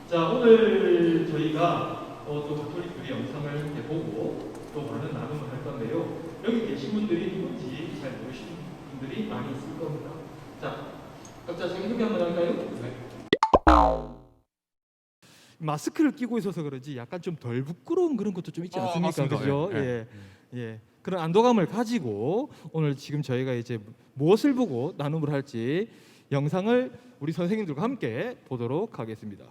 자, 오늘 저희가 또 가톨릭들이 영상을 이렇게 보고 또 많은 나눔을 할 건데요. 여기 계신 분들이 누군지 잘 모르시는 분들이 많이 있을 겁니다. 자, 각자 자기 소개 한번 할까요? 네. 마스크를 끼고 있어서 그런지 약간 좀 덜 부끄러운 그런 것도 좀 있지 않습니까? 맞습니다. 그죠? 예. 예. 그런 안도감을 가지고 오늘 지금 저희가 이제 무엇을 보고 나눔을 할지 영상을 우리 선생님들과 함께 보도록 하겠습니다.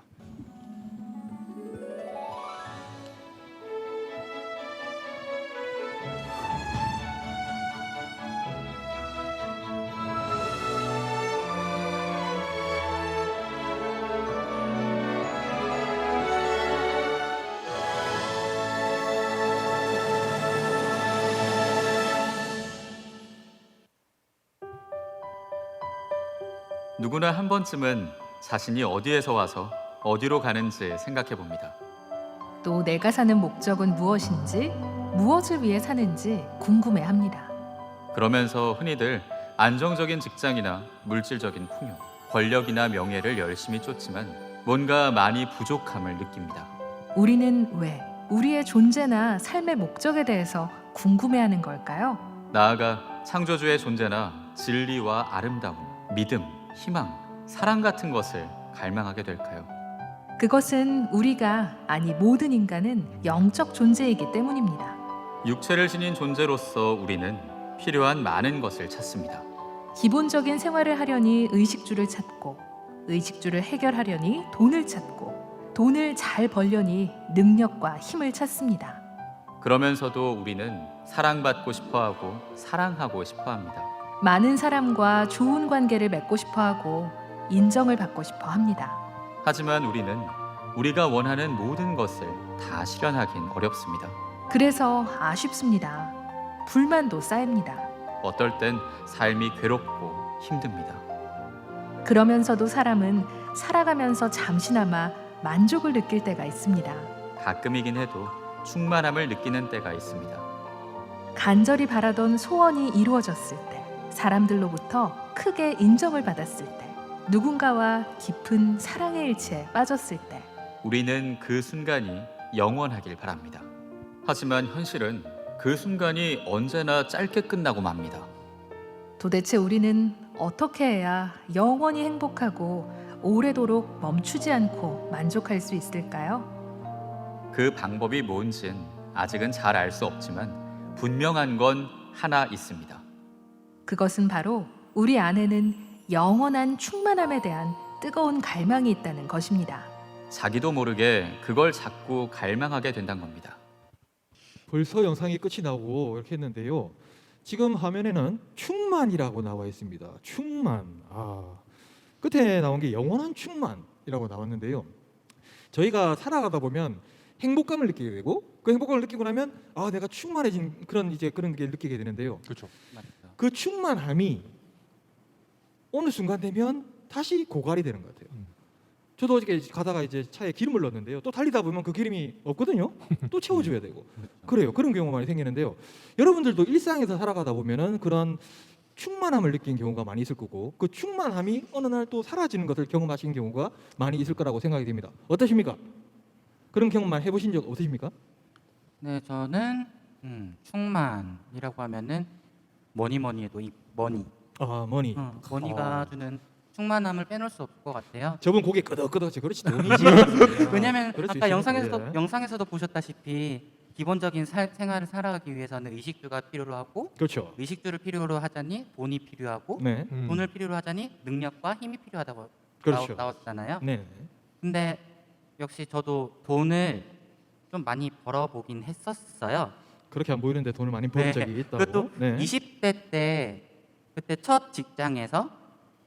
누구나 한 번쯤은 자신이 어디에서 와서 어디로 가는지 생각해 봅니다. 또 내가 사는 목적은 무엇인지, 무엇을 위해 사는지 궁금해합니다. 그러면서 흔히들 안정적인 직장이나 물질적인 풍요, 권력이나 명예를 열심히 쫓지만 뭔가 많이 부족함을 느낍니다. 우리는 왜 우리의 존재나 삶의 목적에 대해서 궁금해하는 걸까요? 나아가 창조주의 존재나 진리와 아름다움, 믿음, 희망, 사랑 같은 것을 갈망하게 될까요? 그것은 우리가, 아니 모든 인간은 영적 존재이기 때문입니다. 육체를 지닌 존재로서 우리는 필요한 많은 것을 찾습니다. 기본적인 생활을 하려니 의식주를 찾고, 의식주를 해결하려니 돈을 찾고, 돈을 잘 벌려니 능력과 힘을 찾습니다. 그러면서도 우리는 사랑받고 싶어하고 사랑하고 싶어합니다. 많은 사람과 좋은 관계를 맺고 싶어하고 인정을 받고 싶어 합니다. 하지만 우리는 우리가 원하는 모든 것을 다 실현하긴 어렵습니다. 그래서 아쉽습니다. 불만도 쌓입니다. 어떨 땐 삶이 괴롭고 힘듭니다. 그러면서도 사람은 살아가면서 잠시나마 만족을 느낄 때가 있습니다. 가끔이긴 해도 충만함을 느끼는 때가 있습니다. 간절히 바라던 소원이 이루어졌을 때, 사람들로부터 크게 인정을 받았을 때, 누군가와 깊은 사랑의 일치에 빠졌을 때, 우리는 그 순간이 영원하길 바랍니다. 하지만 현실은 그 순간이 언제나 짧게 끝나고 맙니다. 도대체 우리는 어떻게 해야 영원히 행복하고 오래도록 멈추지 않고 만족할 수 있을까요? 그 방법이 뭔진 아직은 잘 알 수 없지만 분명한 건 하나 있습니다. 그것은 바로 우리 안에는 영원한 충만함에 대한 뜨거운 갈망이 있다는 것입니다. 자기도 모르게 그걸 자꾸 갈망하게 된다는 겁니다. 벌써 영상이 끝이 나고 이렇게 했는데요. 지금 화면에는 충만이라고 나와 있습니다. 충만. 끝에 나온 게 영원한 충만이라고 나왔는데요. 저희가 살아가다 보면 행복감을 느끼게 되고 그 행복감을 느끼고 나면 내가 충만해진 그런 게 느끼게 되는데요. 그렇죠. 그 충만함이 어느 순간 되면 다시 고갈이 되는 것 같아요. 저도 어저께 가다가 이제 차에 기름을 넣었는데요. 또 달리다 보면 그 기름이 없거든요. 또 채워줘야 되고 그래요. 그런 경우가 많이 생기는데요. 여러분들도 일상에서 살아가다 보면은 그런 충만함을 느낀 경우가 많이 있을 거고 그 충만함이 어느 날 또 사라지는 것을 경험하신 경우가 많이 있을 거라고 생각이 됩니다. 어떠십니까? 그런 경험만 해보신 적 없으십니까? 네, 저는 충만이라고 하면은 뭐니 해도 이 머니, 머니. 머니가 주는 충만함을 빼놓을 수 없을 것 같아요. 저분 고개 끄덕끄덕지 그렇지 돈이지. 왜냐하면 그럴 수 아까 있습니다. 영상에서도 보셨다시피 기본적인 생활을 살아가기 위해서는 의식주가 필요로 하고, 그렇죠. 의식주를 필요로 하자니 돈이 필요하고, 네. 돈을 필요로 하자니 능력과 힘이 필요하다고 그렇죠. 나왔잖아요. 네. 근데 역시 저도 돈을 좀 많이 벌어보긴 했었어요. 그렇게 안 보이는데 돈을 많이 버는 적이 있다고. 그것도 20대 때 그때 첫 직장에서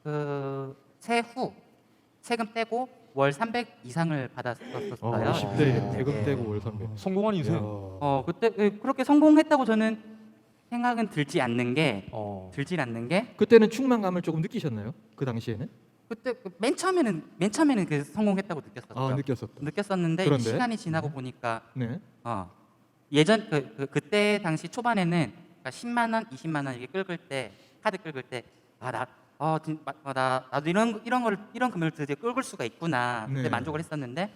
그 세후 세금 떼고 월 300 이상을 받았었어요. 20대 대금 떼고 월 300. 성공한 인생. 그때 그렇게 성공했다고 저는 생각은 들지 않는 게 그때는 충만감을 조금 느끼셨나요? 그 당시에는? 그때 맨 처음에는 그 성공했다고 느꼈었어요. 느꼈었다. 느꼈었는데 그런데? 시간이 지나고 보니까 네. 예전 그때 당시 초반에는 그러니까 10만 원, 20만 원 이렇게 카드 긁을 때 나 나도 이런 금액을 드디어 끌 수가 있구나. 그때 네. 만족을 했었는데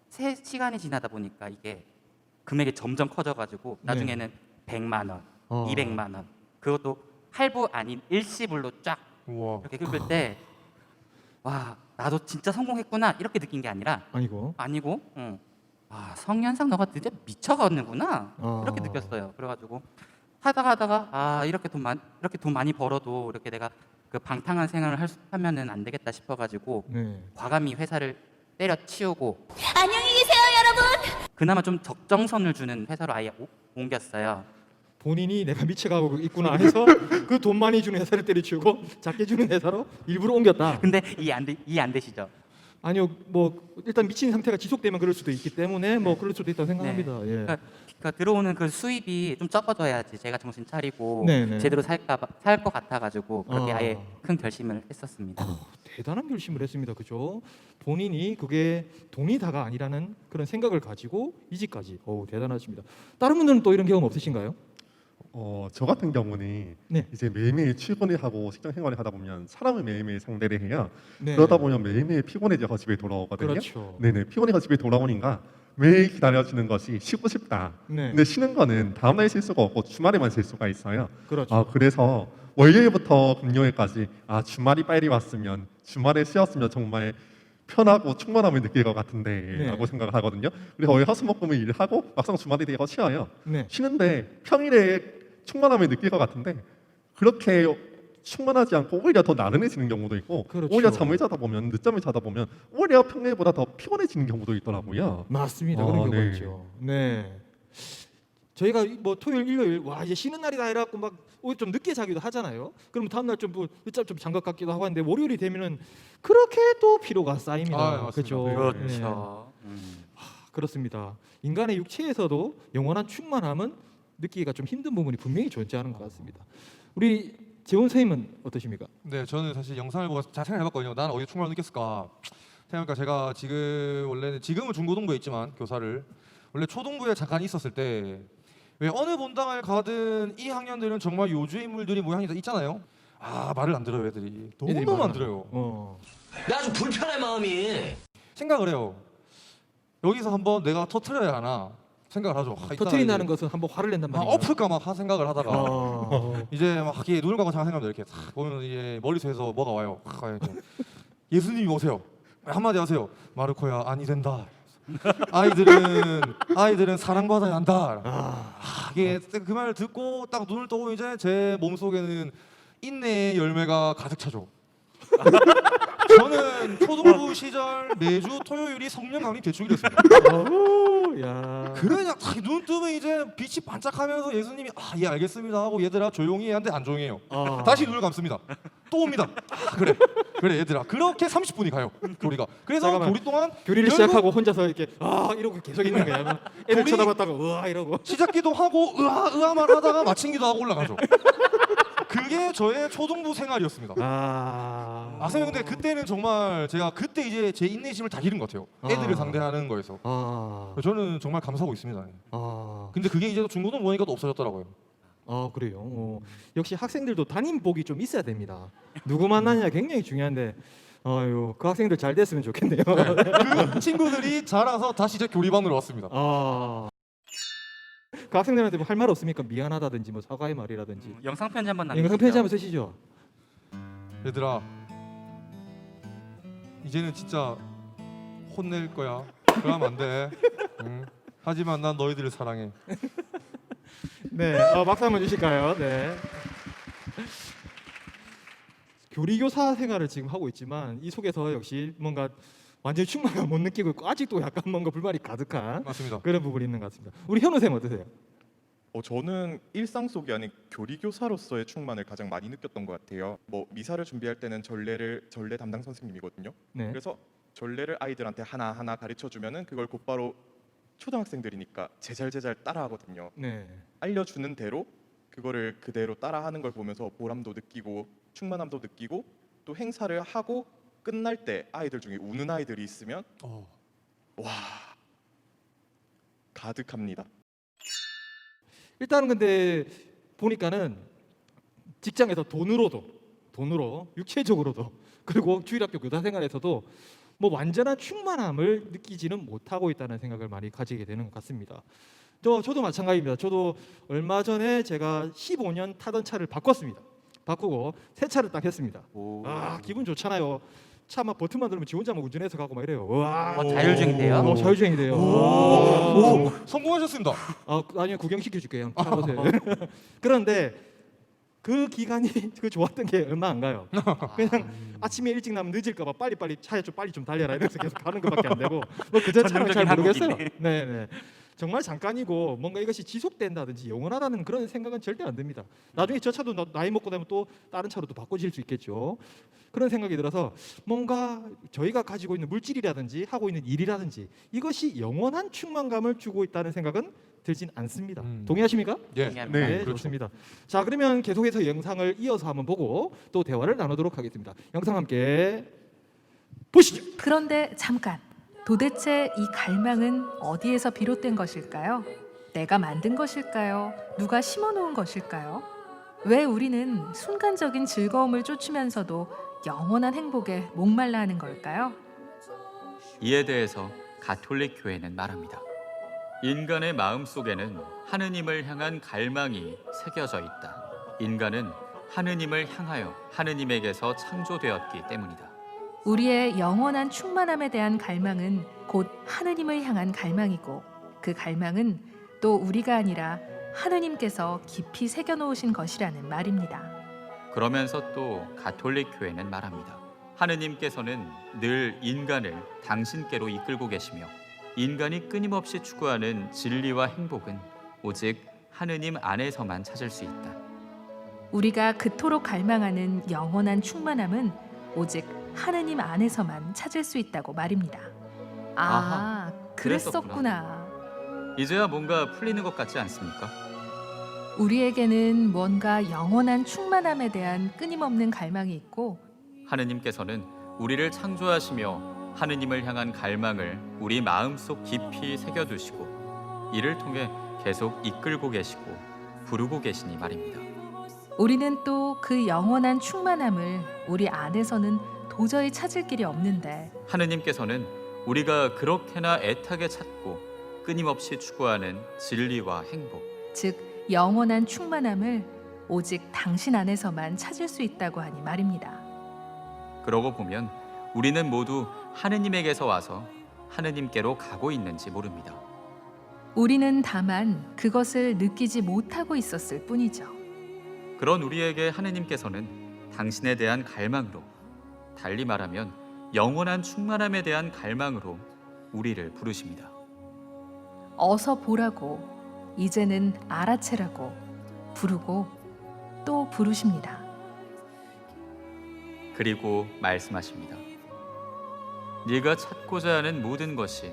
시간이 지나다 보니까 이게 금액이 점점 커져가지고 나중에는 100만 원, 어. 200만 원, 그것도 할부 아닌 일시불로 쫙 우와. 이렇게 긁을 때 와, 나도 진짜 성공했구나 이렇게 느낀 게 아니라 아니고 성현상 너가 드디어 미쳐가는구나 어. 이렇게 느꼈어요. 그래가지고 하다가 이렇게 돈 많이 벌어도 이렇게 내가 그 방탕한 생활을 하면은 안 되겠다 싶어가지고 네. 과감히 회사를 때려치우고 안녕히 계세요, 여러분. 그나마 좀 적정선을 주는 회사로 아예 옮겼어요. 본인이 내가 미쳐가고 있구나 해서 그 돈 많이 주는 회사를 때려치우고 작게 주는 회사로 일부러 옮겼다. 근데 이해 안 되시죠? 아니요, 뭐 일단 미친 상태가 지속되면 그럴 수도 있기 때문에 뭐 그럴 수도 있다고 생각합니다. 예. 그러니까 들어오는 그 수입이 좀 적어져야지 제가 정신 차리고 네네. 제대로 살 것 같아가지고 그렇게 아예 큰 결심을 했었습니다. 대단한 결심을 했습니다. 그죠? 본인이 그게 돈이 다가 아니라는 그런 생각을 가지고 이직까지. 대단하십니다. 다른 분들은 또 이런 경험 없으신가요? 저 같은 경우는 네. 이제 매일매일 출근을 하고 직장 생활을 하다 보면 사람을 매일매일 상대를 해요. 네. 그러다 보면 매일매일 피곤해져서 집에 돌아오거든요. 그렇죠. 네네, 피곤해서 집에 돌아오니까 매일 기다려주는 것이 쉬고 싶다. 네. 근데 쉬는 거는 다음날 쉴 수가 없고 주말에만 쉴 수가 있어요. 그렇죠. 그래서 월요일부터 금요일까지 주말이 빨리 왔으면, 주말에 쉬었으면 정말 편하고 충만함을 느낄 것 같은데 네. 라고 생각을 하거든요. 그래서 월화수목금을 일을 하고 막상 주말에 되어 쉬어요. 네. 쉬는데 평일에 충만함을 느낄 것 같은데 그렇게 충만하지 않고 오히려 더 나른해지는 경우도 있고, 그렇죠. 오히려 잠을 자다 보면, 늦잠을 자다 보면 오히려 평일보다 더 피곤해지는 경우도 있더라고요. 맞습니다. 그런 경우가 네. 있죠. 네. 저희가 뭐 토요일, 일요일 이제 쉬는 날이다 해갖고 막 오히려 좀 늦게 자기도 하잖아요. 그러면 다음 날 좀 늦잠 좀 잔것 같기도 하고 하는데 월요일이 되면은 그렇게 또 피로가 쌓입니다. 맞습니다. 그렇죠. 네. 그렇죠. 그렇습니다. 인간의 육체에서도 영원한 충만함은 느끼기가 좀 힘든 부분이 분명히 존재하는 것 같습니다. 우리 재훈 선생님은 어떠십니까? 네, 저는 사실 영상을 보고 잘 생각해봤거든요. 나는 어디서 충만을 느꼈을까? 생각해보니까 제가 지금은 중고등부에 있지만 교사를 원래 초등부에 잠깐 있었을 때 왜 어느 본당을 가든 이 학년들은 정말 요주의 인물들이 모양이 다 있잖아요. 말을 안 들어요, 애들이. 너무 안 들어요. 나 좀 불편해 마음이. 생각을 해요. 여기서 한번 내가 터트려야 하나 생각을 하죠. 이따가 터트린다는 이제 것은 한번 화를 낸단 말이에요. 엎을까 막 생각을 하다가 어. 이제 막 이렇게 눈을 감고 생각하면 이렇게 탁 보면 이제 머릿속에서 뭐가 와요. 이렇게. 예수님이 오세요. 한마디 하세요. 마르코야, 아니 된다. 아이들은 사랑받아야 한다. 이게 그 말을 듣고 딱 눈을 떠보면 이제 제 몸속에는 인내의 열매가 가득 차죠. 저는 초등부 시절 매주 토요일이 성령 강림 대축일이었습니다. 야. 그냥 눈 뜨면 이제 빛이 반짝하면서 예수님이 예 알겠습니다 하고 얘들아 조용히 해야 하는데 안 조용히 해요. 다시 눈을 감습니다. 또 옵니다. 그래 얘들아 그렇게 30분이 가요 교리가. 그래서 잠깐만. 교리 동안 교리를 결국 시작하고 혼자서 이렇게 이러고 계속 있는 거야. 애들 교리- 쳐다봤다가 우와 이러고. 시작기도 하고 으아만 하다가 마친기도 하고 올라가죠. 그게 저의 초등부 생활이었습니다. 선생님 근데 그때는 정말 제가 그때 이제 제 인내심을 다 기른 것 같아요. 애들을 상대하는 거에서. 저는 정말 감사하고 있습니다. 근데 그게 이제 중고등 보니까 또 없어졌더라고요. 그래요. 역시 학생들도 담임복이 좀 있어야 됩니다. 누구 만나냐 굉장히 중요한데 그 학생들 잘 됐으면 좋겠네요. 그 친구들이 자라서 다시 제 교리반으로 왔습니다. 그 학생들한테 뭐 할 말 없습니까? 미안하다든지 뭐 사과의 말이라든지. 영상 편지 한번 남겨주세요. 영상 편지 한번 쓰시죠. 얘들아 이제는 진짜 혼낼 거야. 그러면 안 돼. 응. 하지만 난 너희들을 사랑해. 네, 박수 한번 주실까요? 네. 교리교사 생활을 지금 하고 있지만 이 속에서 역시 뭔가 완전히 충만함 못 느끼고 있고 아직도 약간 뭔가 불만이 가득한 맞습니다. 그런 부분이 있는 것 같습니다. 우리 현우 쌤 어떠세요? 저는 일상 속이 아닌 교리교사로서의 충만을 가장 많이 느꼈던 것 같아요. 미사를 준비할 때는 전례 담당 선생님이거든요. 네. 그래서 전례를 아이들한테 하나하나 가르쳐 주면은 그걸 곧바로 초등학생들이니까 제잘 따라하거든요. 네. 알려주는 대로 그거를 그대로 따라하는 걸 보면서 보람도 느끼고 충만함도 느끼고 또 행사를 하고 끝날 때 아이들 중에 우는 아이들이 있으면 와 가득합니다. 일단은 근데 보니까는 직장에서 돈으로 육체적으로도 그리고 주일학교 교사 생활에서도 뭐 완전한 충만함을 느끼지는 못하고 있다는 생각을 많이 가지게 되는 것 같습니다. 저도 마찬가지입니다. 저도 얼마 전에 제가 15년 타던 차를 바꿨습니다. 바꾸고 새 차를 딱 했습니다. 아 기분 좋잖아요. 차 막 버튼만 누르면 지 혼자 막 운전해서 가고 막 이래요. 와, 자율주행돼요? 자율주행이 돼요. 오, 성공하셨습니다. 아니요 구경시켜 줄게요. 타보세요. 그런데 그 기간이 그 좋았던 게 얼마 안 가요. 그냥 아침에 일찍 나면 늦을까봐 빨리 차에 좀 빨리 좀 달려라 이러면서 계속 가는 것밖에 안 되고 뭐 그전 차는 잘 모르겠어요. 네. 정말 잠깐이고 뭔가 이것이 지속된다든지 영원하다는 그런 생각은 절대 안 듭니다. 나중에 저 차도 나이 먹고 되면 또 다른 차로 또 바꿔질 수 있겠죠. 그런 생각이 들어서 뭔가 저희가 가지고 있는 물질이라든지 하고 있는 일이라든지 이것이 영원한 충만감을 주고 있다는 생각은 들진 않습니다. 동의하십니까? 예. 동의합니다. 네, 그렇죠. 좋습니다. 자, 그러면 계속해서 영상을 이어서 한번 보고 또 대화를 나누도록 하겠습니다. 영상 함께 보시죠. 그런데 잠깐. 도대체 이 갈망은 어디에서 비롯된 것일까요? 내가 만든 것일까요? 누가 심어놓은 것일까요? 왜 우리는 순간적인 즐거움을 쫓으면서도 영원한 행복에 목말라 하는 걸까요? 이에 대해서 가톨릭 교회는 말합니다. 인간의 마음 속에는 하느님을 향한 갈망이 새겨져 있다. 인간은 하느님을 향하여 하느님에게서 창조되었기 때문이다. 우리의 영원한 충만함에 대한 갈망은 곧 하느님을 향한 갈망이고 그 갈망은 또 우리가 아니라 하느님께서 깊이 새겨놓으신 것이라는 말입니다. 그러면서 또 가톨릭 교회는 말합니다. 하느님께서는 늘 인간을 당신께로 이끌고 계시며 인간이 끊임없이 추구하는 진리와 행복은 오직 하느님 안에서만 찾을 수 있다. 우리가 그토록 갈망하는 영원한 충만함은 오직 하느님 안에서만 찾을 수 있다고 말입니다. 아하, 그랬었구나. 이제야 뭔가 풀리는 것 같지 않습니까? 우리에게는 뭔가 영원한 충만함에 대한 끊임없는 갈망이 있고 하느님께서는 우리를 창조하시며 하느님을 향한 갈망을 우리 마음속 깊이 새겨두시고 이를 통해 계속 이끌고 계시고 부르고 계시니 말입니다. 우리는 또 그 영원한 충만함을 우리 안에서는 도저히 찾을 길이 없는데 하느님께서는 우리가 그렇게나 애타게 찾고 끊임없이 추구하는 진리와 행복, 즉 영원한 충만함을 오직 당신 안에서만 찾을 수 있다고 하니 말입니다. 그러고 보면 우리는 모두 하느님에게서 와서 하느님께로 가고 있는지 모릅니다. 우리는 다만 그것을 느끼지 못하고 있었을 뿐이죠. 그런 우리에게 하느님께서는 당신에 대한 갈망으로, 달리 말하면 영원한 충만함에 대한 갈망으로 우리를 부르십니다. 어서 보라고, 이제는 알아채라고 부르고 또 부르십니다. 그리고 말씀하십니다. 네가 찾고자 하는 모든 것이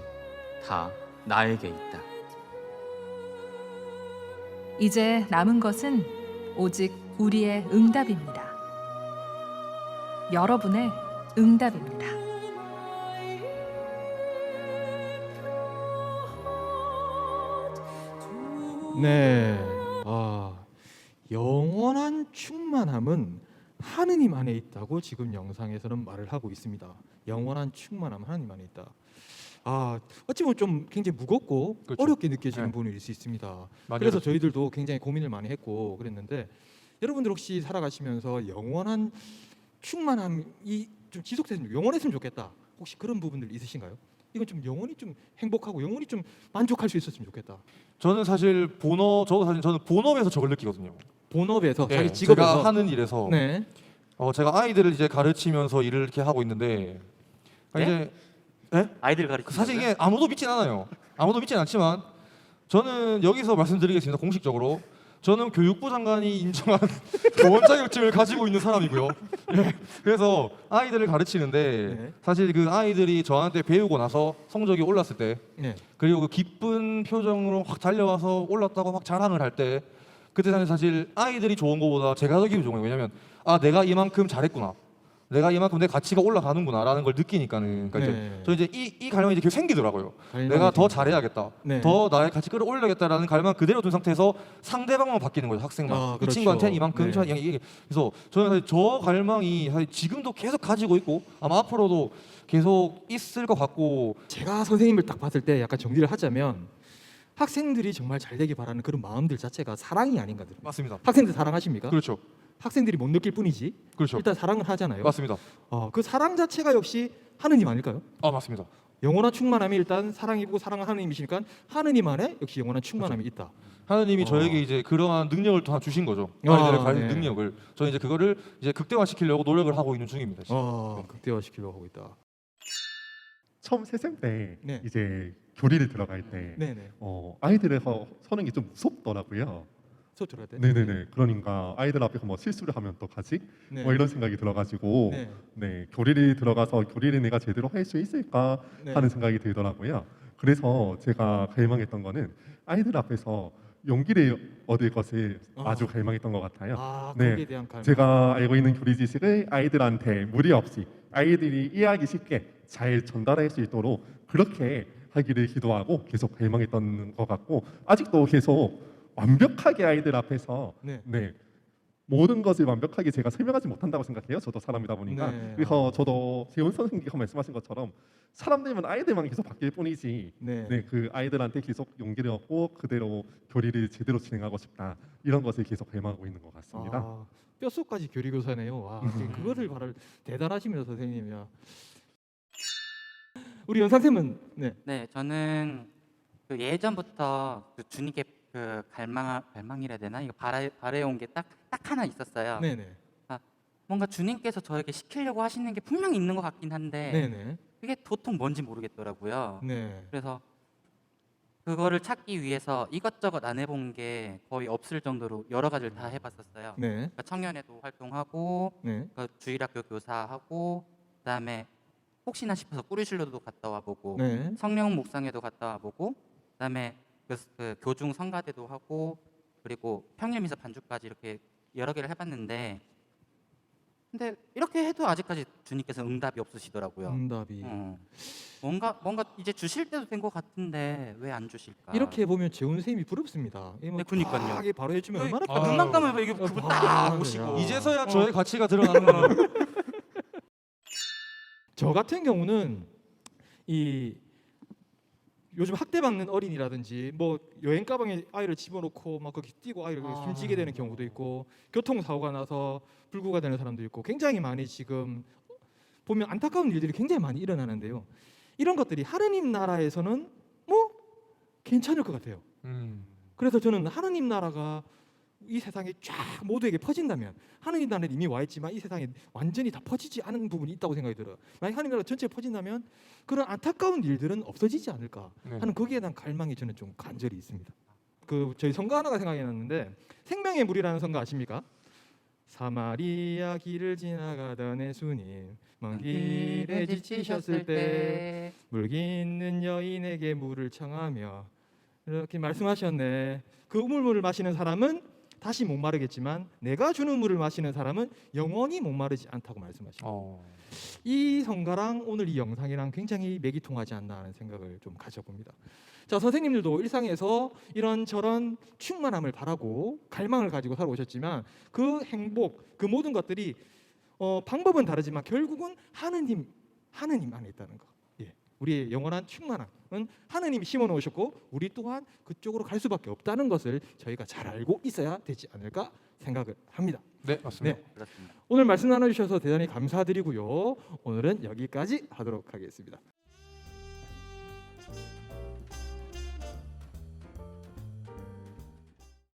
다 나에게 있다. 이제 남은 것은 오직 우리의 응답입니다. 여러분의 응답입니다. 네. 영원한 충만함은 하느님 안에 있다고 지금 영상에서는 말을 하고 있습니다. 영원한 충만함은 하느님 안에 있다. 어찌 보면 좀 굉장히 무겁고 그렇죠. 어렵게 느껴지는 네. 부분이 있을 수 있습니다. 많이 그래서 어렵죠. 저희들도 굉장히 고민을 많이 했고 그랬는데 여러분들 혹시 살아가시면서 영원한 충만함이 좀 지속됐으면 영원했으면 좋겠다. 혹시 그런 부분들 있으신가요? 이건 좀 영원히 좀 행복하고 영원히 좀 만족할 수 있었으면 좋겠다. 저는 사실 저는 본업에서 저걸 느끼거든요. 본업에서 네, 자기 직업에서 제가 하는 일에서 네. 제가 아이들을 이제 가르치면서 일을 이렇게 하고 있는데 이제 아이들 가르치는 사실 이게 아무도 믿진 않아요. 아무도 믿진 않지만 저는 여기서 말씀드리겠습니다. 공식적으로 저는 교육부 장관이 인정한 교원 자격증을 가지고 있는 사람이고요. 예, 그래서 아이들을 가르치는데 네. 사실 그 아이들이 저한테 배우고 나서 성적이 올랐을 때 네. 그리고 그 기쁜 표정으로 확 달려와서 올랐다고 확 자랑을 할 때 그때 사실 아이들이 좋은 거보다 제가 더 기분이 좋은 거예요. 왜냐면 내가 이만큼 잘했구나. 내가 이만큼 내 가치가 올라가는구나라는 걸 느끼니까는 그러니까 네. 이제 저 이제 이 갈망이 이제 계속 생기더라고요. 갈망이 내가 더 생기죠. 잘해야겠다. 네. 더 나의 가치 끌어올려야겠다라는 갈망 그대로 둔 상태에서 상대방만 바뀌는 거죠. 학생만. 아, 이 그렇죠. 친구한테는 이만큼 네. 이게 그래서 저는 사실 저 갈망이 사실 지금도 계속 가지고 있고 아마 앞으로도 계속 있을 것 같고 제가 선생님을 딱 봤을 때 약간 정리를 하자면 학생들이 정말 잘 되길 바라는 그런 마음들 자체가 사랑이 아닌가 들어요. 맞습니다. 학생들 사랑하십니까? 그렇죠. 학생들이 못 느낄 뿐이지 그렇죠. 일단 사랑을 하잖아요. 맞습니다. 그 사랑 자체가 역시 하느님 아닐까요? 아 맞습니다. 영원한 충만함이 일단 사랑이고 사랑은 하느님이시니까 하느님 안에 역시 영원한 충만함이 있다. 하나님이 저에게 이제 그러한 능력을 또 하나 주신 거죠. 아이들을 가진 네. 능력을. 저는 이제 그거를 이제 극대화시키려고 노력을 하고 있는 중입니다. 지금. 극대화시키려고 하고 있다. 처음 세생 때 네. 이제 교리를 들어갈 때 네네. 아이들에서 서는 게 좀 무섭더라고요. 수업 들어갈 때. 네네네. 그러니까 아이들 앞에서 뭐 실수를 하면 또 가지? 네. 뭐 이런 생각이 들어가지고 네. 네 교리를 들어가서 교리를 내가 제대로 할 수 있을까 네. 하는 생각이 들더라고요. 그래서 제가 갈망했던 거는 아이들 앞에서 용기를 얻을 것을 아주 갈망했던 것 같아요. 네. 거기에 대한 갈망. 제가 알고 있는 교리 지식을 아이들한테 무리 없이 아이들이 이해하기 쉽게 잘 전달할 수 있도록 그렇게 하기를 기도하고 계속 갈망했던 것 같고 아직도 계속 완벽하게 아이들 앞에서 네. 모든 것을 완벽하게 제가 설명하지 못한다고 생각해요. 저도 사람이다 보니까. 네. 그래서 저도 재훈 선생님께서 말씀하신 것처럼 사람들만 아이들만 계속 바뀔 뿐이지 네. 그 아이들한테 계속 용기를 얻고 그대로 교리를 제대로 진행하고 싶다. 이런 것을 계속 갈망하고 있는 것 같습니다. 뼛속까지 교리교사네요. 와, 그거를 바로 대단하십니다, 선생님이야. 우리 연상쌤은 네, 저는 그 예전부터 그 주님께 그 갈망이라 해야 되나? 이거 바래온 게 딱 하나 있었어요. 네네. 뭔가 주님께서 저에게 시키려고 하시는 게 분명히 있는 것 같긴 한데 네네. 그게 도통 뭔지 모르겠더라고요. 네. 그래서 그거를 찾기 위해서 이것저것 안 해본 게 거의 없을 정도로 여러 가지를 다 해봤었어요. 네. 그러니까 청년회도 활동하고 네. 그 주일학교 교사하고 그다음에 혹시나 싶어서 꾸리실로도 갔다 와보고 네. 성령 묵상회도 갔다 와보고 그다음에 그 교중 성가대도 하고 그리고 평일 미사 반주까지 이렇게 여러 개를 해봤는데 근데 이렇게 해도 아직까지 주님께서 응답이 없으시더라고요. 응답이. 뭔가 이제 주실 때도 된 것 같은데 왜 안 주실까? 이렇게 보면 재훈 쌤이 부럽습니다. 네, 그러니까요. 이게 바로 해주면 얼마나 아, 눈만 감으면 이게 그분 딱 아, 보시고 이제서야 저의 가치가 드러나는 거예요. 저 같은 경우는 이 요즘 학대받는 어린이라든지 뭐 여행 가방에 아이를 집어넣고 막 거기 뛰고 아이를 숨지게 되는 경우도 있고 교통사고가 나서 불구가 되는 사람도 있고 굉장히 많이 지금 보면 안타까운 일들이 굉장히 많이 일어나는데요. 이런 것들이 하느님 나라에서는 뭐 괜찮을 것 같아요. 그래서 저는 하느님 나라가 이 세상에 쫙 모두에게 퍼진다면 하느님 나라는 이미 와 있지만 이 세상에 완전히 다 퍼지지 않은 부분이 있다고 생각이 들어요. 만약 하느님 나라 전체에 퍼진다면 그런 안타까운 일들은 없어지지 않을까 하는 거기에 대한 갈망이 저는 좀 간절히 있습니다. 그 저희 성가 하나가 생각이 났는데 생명의 물이라는 성가 아십니까? 사마리아 길을 지나가던 예수님 먼 길에 지치셨을 때 물기 있는 여인에게 물을 청하며 이렇게 말씀하셨네. 그 우물물을 마시는 사람은 다시 목마르겠지만 내가 주는 물을 마시는 사람은 영원히 목마르지 않다고 말씀하십니다. 이 성가랑 오늘 이 영상이랑 굉장히 맥이 통하지 않나 하는 생각을 좀 가져봅니다. 자, 선생님들도 일상에서 이런저런 충만함을 바라고 갈망을 가지고 살아오셨지만 그 행복, 그 모든 것들이 방법은 다르지만 결국은 하느님 안에 있다는 거. 우리의 영원한 충만함은 하느님이 심어놓으셨고 우리 또한 그쪽으로 갈 수밖에 없다는 것을 저희가 잘 알고 있어야 되지 않을까 생각을 합니다. 네, 맞습니다. 그렇습니다. 오늘 말씀 나눠주셔서 대단히 감사드리고요. 오늘은 여기까지 하도록 하겠습니다.